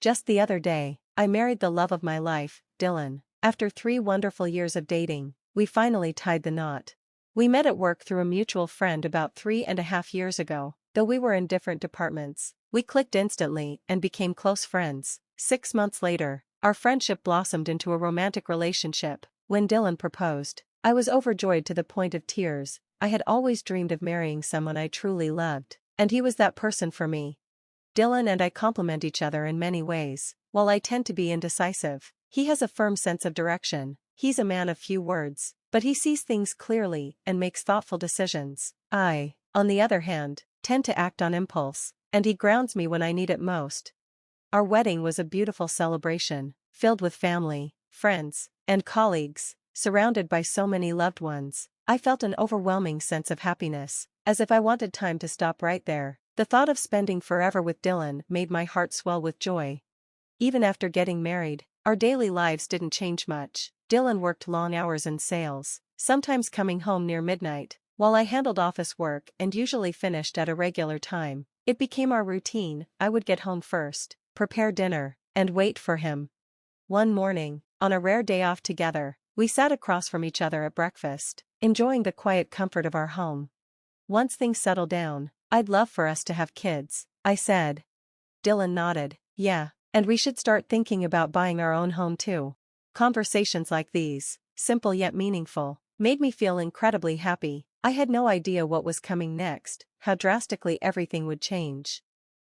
Just the other day, I married the love of my life, Dylan. After 3 wonderful years of dating, we finally tied the knot. We met at work through a mutual friend about 3.5 years ago, though we were in different departments. We clicked instantly and became close friends. 6 months later, our friendship blossomed into a romantic relationship. When Dylan proposed, I was overjoyed to the point of tears. I had always dreamed of marrying someone I truly loved, and he was that person for me. Dylan and I complement each other in many ways. While I tend to be indecisive, he has a firm sense of direction. He's a man of few words, but he sees things clearly and makes thoughtful decisions. I, on the other hand, tend to act on impulse, and he grounds me when I need it most. Our wedding was a beautiful celebration, filled with family, friends, and colleagues, surrounded by so many loved ones. I felt an overwhelming sense of happiness, as if I wanted time to stop right there. The thought of spending forever with Dylan made my heart swell with joy. Even after getting married, our daily lives didn't change much. Dylan worked long hours in sales, sometimes coming home near midnight, while I handled office work and usually finished at a regular time. It became our routine. I would get home first, prepare dinner, and wait for him. One morning, on a rare day off together, we sat across from each other at breakfast, enjoying the quiet comfort of our home. Once things settle down, I'd love for us to have kids, I said. Dylan nodded. Yeah, and we should start thinking about buying our own home too. Conversations like these, simple yet meaningful, made me feel incredibly happy. I had no idea what was coming next, how drastically everything would change.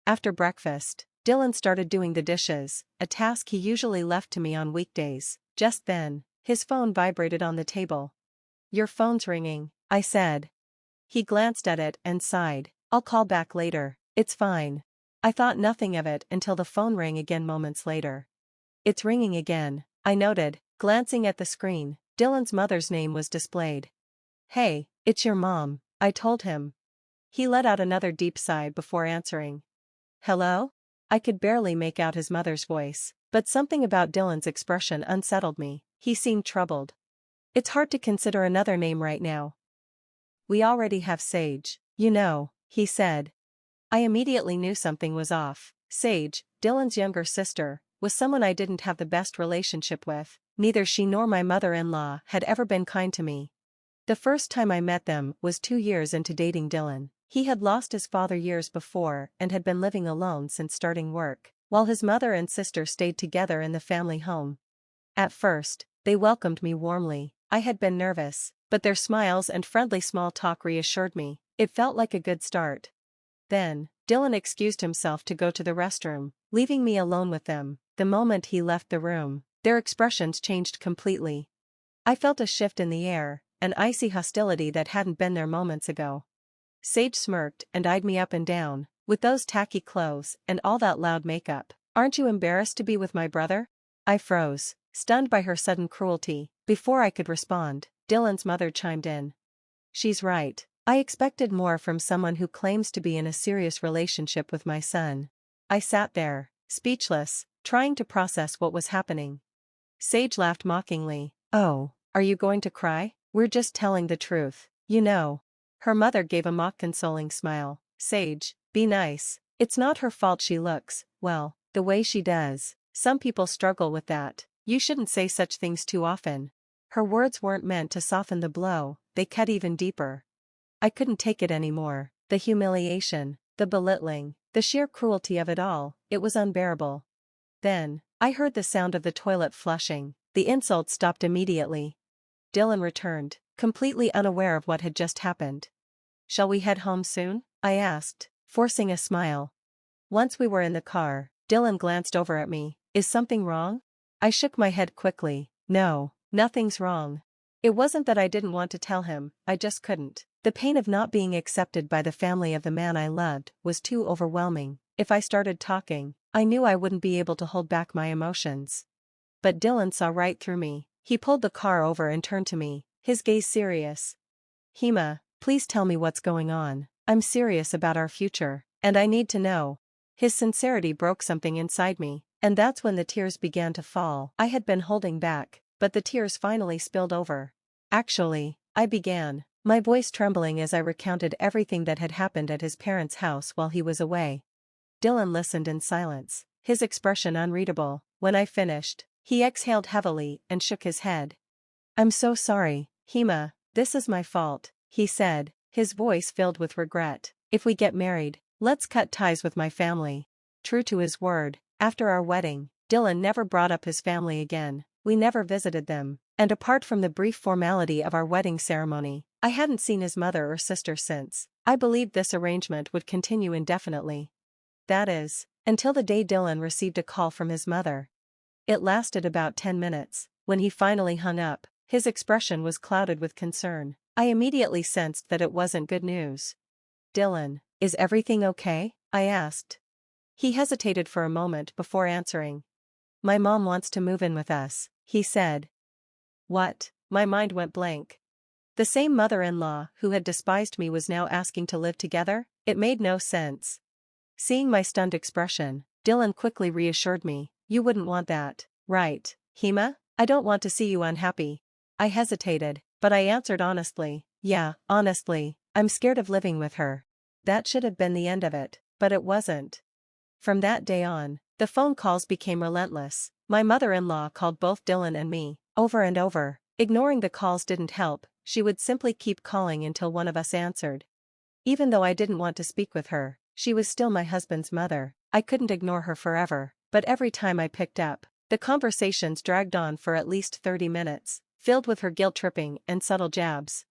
After breakfast, Dylan started doing the dishes, a task he usually left to me on weekdays. Just then, his phone vibrated on the table. "Your phone's ringing," I said. He glanced at it and sighed. "I'll call back later." "It's fine." I thought nothing of it until the phone rang again moments later. "It's ringing again," I noted, glancing at the screen. Dylan's mother's name was displayed. "Hey, it's your mom," I told him. He let out another deep sigh before answering. "Hello?" I could barely make out his mother's voice, but something about Dylan's expression unsettled me. He seemed troubled. "It's hard to consider another name right now. We already have Sage, you know," he said. I immediately knew something was off. Sage, Dylan's younger sister, was someone I didn't have the best relationship with. Neither she nor my mother-in-law had ever been kind to me. The first time I met them was 2 years into dating Dylan. He had lost his father years before and had been living alone since starting work, while his mother and sister stayed together in the family home. At first, they welcomed me warmly. I had been nervous, but their smiles and friendly small talk reassured me. It felt like a good start. Then, Dylan excused himself to go to the restroom, leaving me alone with them. The moment he left the room, their expressions changed completely. I felt a shift in the air, an icy hostility that hadn't been there moments ago. Sage smirked and eyed me up and down. "With those tacky clothes and all that loud makeup, aren't you embarrassed to be with my brother?" I froze, stunned by her sudden cruelty. Before I could respond, Dylan's mother chimed in. "She's right. I expected more from someone who claims to be in a serious relationship with my son." I sat there, speechless, trying to process what was happening. Sage laughed mockingly. "Oh, are you going to cry? We're just telling the truth, you know." Her mother gave a mock consoling smile. "Sage, be nice. It's not her fault she looks, well, the way she does. Some people struggle with that. You shouldn't say such things too often." Her words weren't meant to soften the blow, they cut even deeper. I couldn't take it anymore. The humiliation, the belittling, the sheer cruelty of it all, it was unbearable. Then, I heard the sound of the toilet flushing. The insult stopped immediately. Dylan returned, completely unaware of what had just happened. "Shall we head home soon?" I asked, forcing a smile. Once we were in the car, Dylan glanced over at me. "Is something wrong?" I shook my head quickly. "No, nothing's wrong." It wasn't that I didn't want to tell him, I just couldn't. The pain of not being accepted by the family of the man I loved was too overwhelming. If I started talking, I knew I wouldn't be able to hold back my emotions. But Dylan saw right through me. He pulled the car over and turned to me, his gaze serious. "Hema, please tell me what's going on. I'm serious about our future, and I need to know." His sincerity broke something inside me, and that's when the tears began to fall. I had been holding back, but the tears finally spilled over. "Actually," I began, my voice trembling as I recounted everything that had happened at his parents' house while he was away. Dylan listened in silence, his expression unreadable. When I finished, he exhaled heavily and shook his head. "I'm so sorry, Hema, this is my fault," he said, his voice filled with regret. "If we get married, let's cut ties with my family." True to his word, after our wedding, Dylan never brought up his family again. We never visited them, and apart from the brief formality of our wedding ceremony, I hadn't seen his mother or sister since. I believed this arrangement would continue indefinitely. That is, until the day Dylan received a call from his mother. It lasted about 10 minutes. When he finally hung up, his expression was clouded with concern. I immediately sensed that it wasn't good news. "Dylan, is everything okay?" I asked. He hesitated for a moment before answering. "My mom wants to move in with us," he said. What? My mind went blank. The same mother-in-law who had despised me was now asking to live together? It made no sense. Seeing my stunned expression, Dylan quickly reassured me. "You wouldn't want that, right, Hema? I don't want to see you unhappy." I hesitated, but I answered honestly, "Yeah, honestly, I'm scared of living with her." That should have been the end of it, but it wasn't. From that day on, the phone calls became relentless. My mother-in-law called both Dylan and me, over and over. Ignoring the calls didn't help, she would simply keep calling until one of us answered. Even though I didn't want to speak with her, she was still my husband's mother. I couldn't ignore her forever, but every time I picked up, the conversations dragged on for at least 30 minutes, filled with her guilt-tripping and subtle jabs.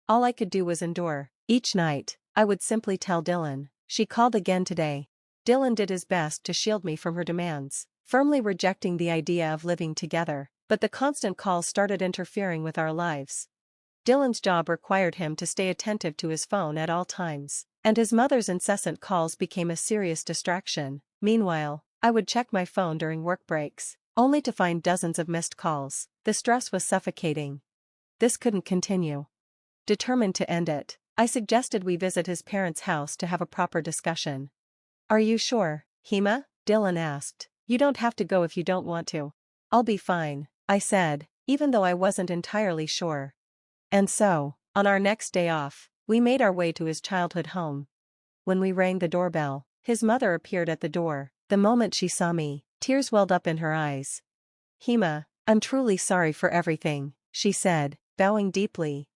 All I could do was endure. Each night, I would simply tell Dylan, "She called again today." Dylan did his best to shield me from her demands, firmly rejecting the idea of living together, but the constant calls started interfering with our lives. Dylan's job required him to stay attentive to his phone at all times, and his mother's incessant calls became a serious distraction. Meanwhile, I would check my phone during work breaks, only to find dozens of missed calls. The stress was suffocating. This couldn't continue. Determined to end it, I suggested we visit his parents' house to have a proper discussion. "Are you sure, Hema?" Dylan asked. "You don't have to go if you don't want to." "I'll be fine," I said, even though I wasn't entirely sure. And so, on our next day off, we made our way to his childhood home. When we rang the doorbell, his mother appeared at the door. The moment she saw me, tears welled up in her eyes. "Hema, I'm truly sorry for everything," she said, bowing deeply.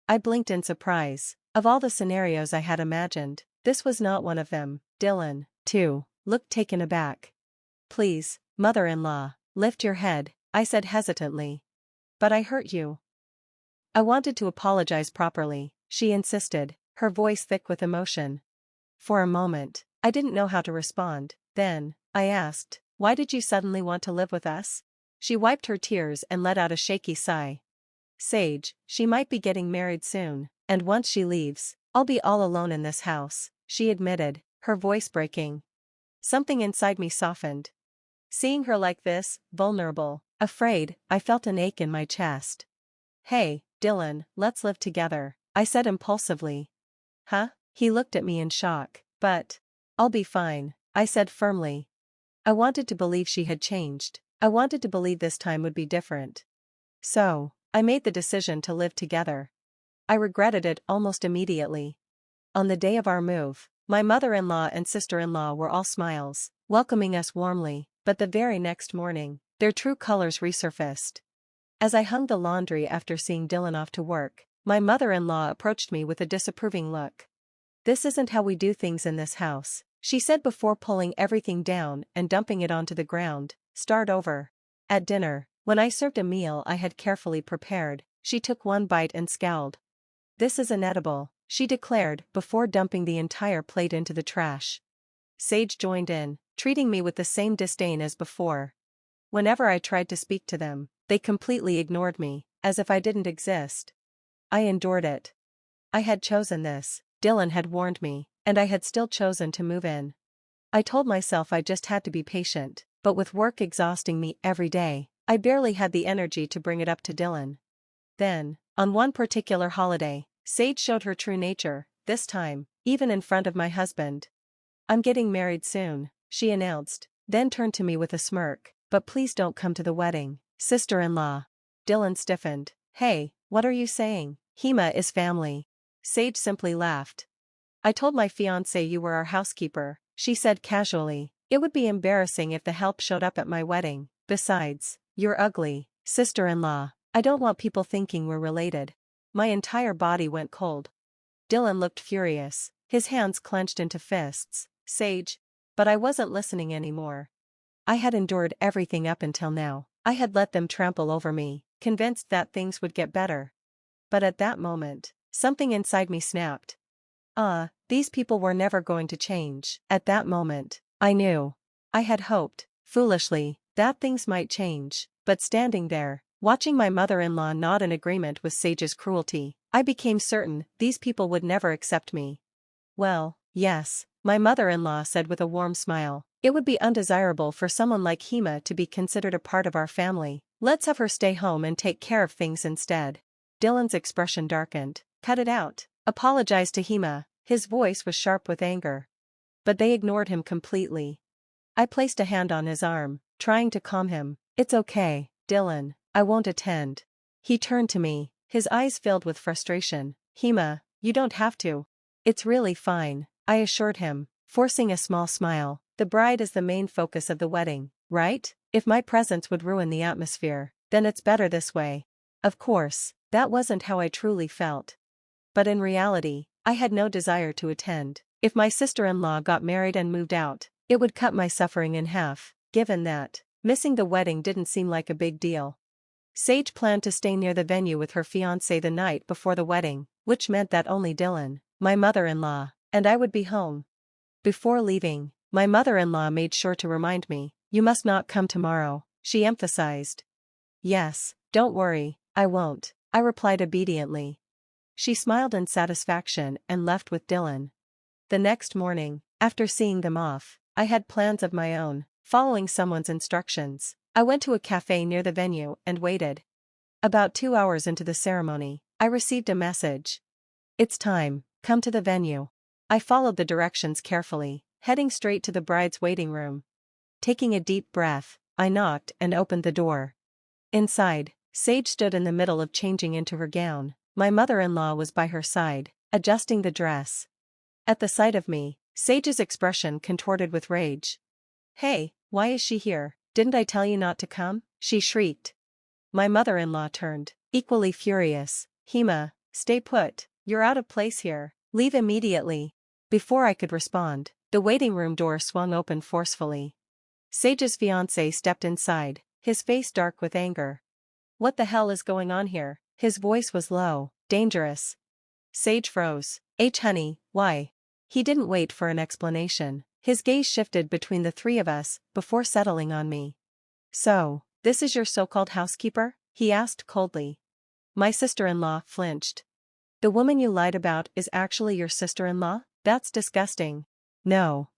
I blinked in surprise. Of all the scenarios I had imagined, this was not one of them. Dylan, too, looked taken aback. "Please, mother-in-law, lift your head," I said hesitantly. "But I hurt you." I wanted to apologize properly, she insisted, her voice thick with emotion. For a moment, I didn't know how to respond. Then, I asked, "Why did you suddenly want to live with us?" She wiped her tears and let out a shaky sigh. "Sage, she might be getting married soon, and once she leaves, I'll be all alone in this house," she admitted, her voice breaking. Something inside me softened. Seeing her like this, vulnerable, afraid, I felt an ache in my chest. "Hey, Dylan, let's live together," I said impulsively. "Huh?" He looked at me in shock. "But I'll be fine," I said firmly. I wanted to believe she had changed. I wanted to believe this time would be different. So, I made the decision to live together. I regretted it almost immediately. On the day of our move, my mother-in-law and sister-in-law were all smiles, welcoming us warmly, but the very next morning, their true colors resurfaced. As I hung the laundry after seeing Dylan off to work, my mother-in-law approached me with a disapproving look. "This isn't how we do things in this house," she said before pulling everything down and dumping it onto the ground. "Start over." At dinner, when I served a meal I had carefully prepared, she took one bite and scowled. "This is inedible," she declared before dumping the entire plate into the trash. Sage joined in, treating me with the same disdain as before. Whenever I tried to speak to them, they completely ignored me, as if I didn't exist. I endured it. I had chosen this, Dylan had warned me, and I had still chosen to move in. I told myself I just had to be patient, but with work exhausting me every day, I barely had the energy to bring it up to Dylan. Then, on one particular holiday, Sage showed her true nature, this time, even in front of my husband. "I'm getting married soon," she announced, then turned to me with a smirk. "But please don't come to the wedding, sister-in-law." Dylan stiffened. "Hey, what are you saying? Hema is family." Sage simply laughed. "I told my fiancé you were our housekeeper," she said casually. It would be embarrassing if the help showed up at my wedding. Besides, you're ugly, sister-in-law. I don't want people thinking we're related. My entire body went cold. Dylan looked furious, his hands clenched into fists. Sage. But I wasn't listening anymore. I had endured everything up until now. I had let them trample over me, convinced that things would get better. But at that moment, something inside me snapped. These people were never going to change. At that moment, I knew. I had hoped, foolishly, that things might change, but standing there, watching my mother-in-law nod in agreement with Sage's cruelty, I became certain these people would never accept me. Well, yes, my mother-in-law said with a warm smile. It would be undesirable for someone like Hema to be considered a part of our family. Let's have her stay home and take care of things instead. Dylan's expression darkened. Cut it out. Apologize to Hema. His voice was sharp with anger. But they ignored him completely. I placed a hand on his arm, trying to calm him. It's okay, Dylan, I won't attend. He turned to me, his eyes filled with frustration. Hema, you don't have to. It's really fine, I assured him, forcing a small smile. The bride is the main focus of the wedding, right? If my presence would ruin the atmosphere, then it's better this way. Of course, that wasn't how I truly felt. But in reality, I had no desire to attend. If my sister-in-law got married and moved out, it would cut my suffering in half. Given that, missing the wedding didn't seem like a big deal. Sage planned to stay near the venue with her fiancé the night before the wedding, which meant that only Dylan, my mother-in-law, and I would be home. Before leaving, my mother-in-law made sure to remind me, "You must not come tomorrow," she emphasized. "Yes, don't worry, I won't," I replied obediently. She smiled in satisfaction and left with Dylan. The next morning, after seeing them off, I had plans of my own. Following someone's instructions, I went to a cafe near the venue and waited. About 2 hours into the ceremony, I received a message. "It's time, come to the venue." I followed the directions carefully, heading straight to the bride's waiting room. Taking a deep breath, I knocked and opened the door. Inside, Sage stood in the middle of changing into her gown. My mother-in-law was by her side, adjusting the dress. At the sight of me, Sage's expression contorted with rage. "Hey, why is she here? Didn't I tell you not to come?" she shrieked. My mother-in-law turned, equally furious. "Hema, stay put, you're out of place here, leave immediately." Before I could respond, the waiting room door swung open forcefully. Sage's fiancé stepped inside, his face dark with anger. "What the hell is going on here?" His voice was low, dangerous. Sage froze. Honey, why?" He didn't wait for an explanation. His gaze shifted between the three of us, before settling on me. "So, this is your so-called housekeeper?" he asked coldly. My sister-in-law flinched. "The woman you lied about is actually your sister-in-law? That's disgusting." No,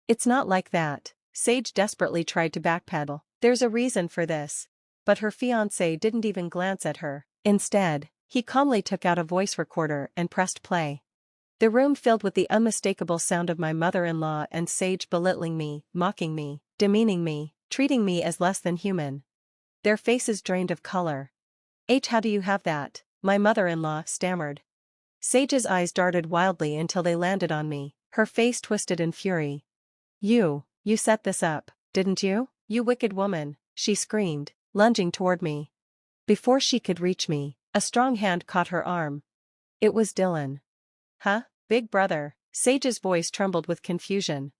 it's not like that." Sage desperately tried to backpedal. "There's a reason for this." But her fiancé didn't even glance at her. Instead, he calmly took out a voice recorder and pressed play. The room filled with the unmistakable sound of my mother-in-law and Sage belittling me, mocking me, demeaning me, treating me as less than human. Their faces drained of color. How do you have that?" my mother-in-law stammered. Sage's eyes darted wildly until they landed on me, her face twisted in fury. You set this up, didn't you? You wicked woman," she screamed, lunging toward me. Before she could reach me, a strong hand caught her arm. It was Dylan. "Huh, big brother?" Sage's voice trembled with confusion.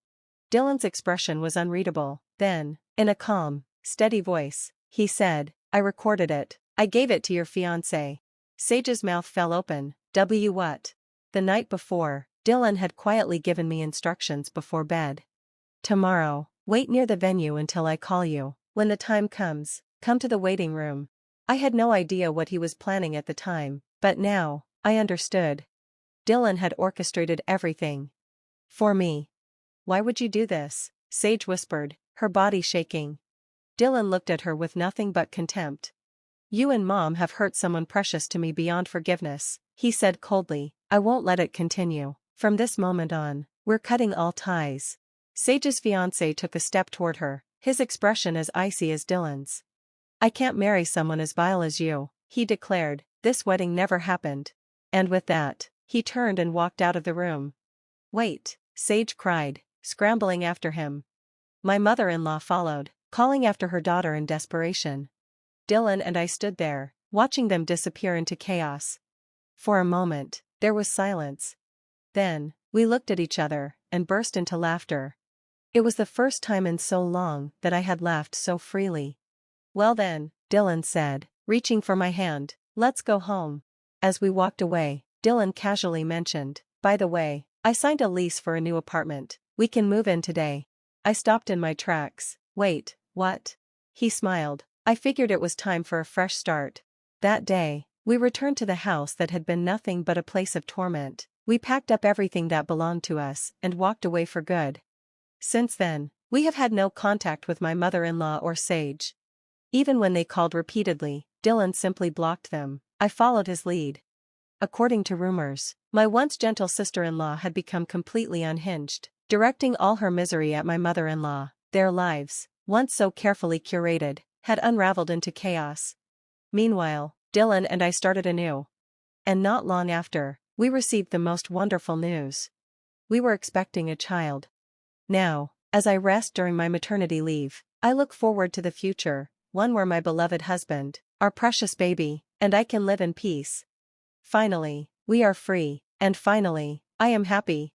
Dylan's expression was unreadable. Then, in a calm, steady voice, he said, "I recorded it. I gave it to your fiancé." Sage's mouth fell open. What? The night before, Dylan had quietly given me instructions before bed. "Tomorrow, wait near the venue until I call you. When the time comes, come to the waiting room." I had no idea what he was planning at the time, but now, I understood. Dylan had orchestrated everything. For me. "Why would you do this?" Sage whispered, her body shaking. Dylan looked at her with nothing but contempt. "You and Mom have hurt someone precious to me beyond forgiveness," he said coldly. "I won't let it continue. From this moment on, we're cutting all ties." Sage's fiancé took a step toward her, his expression as icy as Dylan's. "I can't marry someone as vile as you," he declared. "This wedding never happened." And with that, he turned and walked out of the room. "Wait," Sage cried, scrambling after him. My mother-in-law followed, calling after her daughter in desperation. Dylan and I stood there, watching them disappear into chaos. For a moment, there was silence. Then, we looked at each other, and burst into laughter. It was the first time in so long that I had laughed so freely. "Well then," Dylan said, reaching for my hand, "let's go home." As we walked away, Dylan casually mentioned, "By the way, I signed a lease for a new apartment. We can move in today." I stopped in my tracks. "Wait, what?" He smiled. "I figured it was time for a fresh start." That day, we returned to the house that had been nothing but a place of torment. We packed up everything that belonged to us and walked away for good. Since then, we have had no contact with my mother-in-law or Sage. Even when they called repeatedly, Dylan simply blocked them. I followed his lead. According to rumors, my once gentle sister-in-law had become completely unhinged, directing all her misery at my mother-in-law. Their lives, once so carefully curated, had unraveled into chaos. Meanwhile, Dylan and I started anew. And not long after, we received the most wonderful news. We were expecting a child. Now, as I rest during my maternity leave, I look forward to the future, one where my beloved husband, our precious baby, and I can live in peace. Finally, we are free, and finally, I am happy.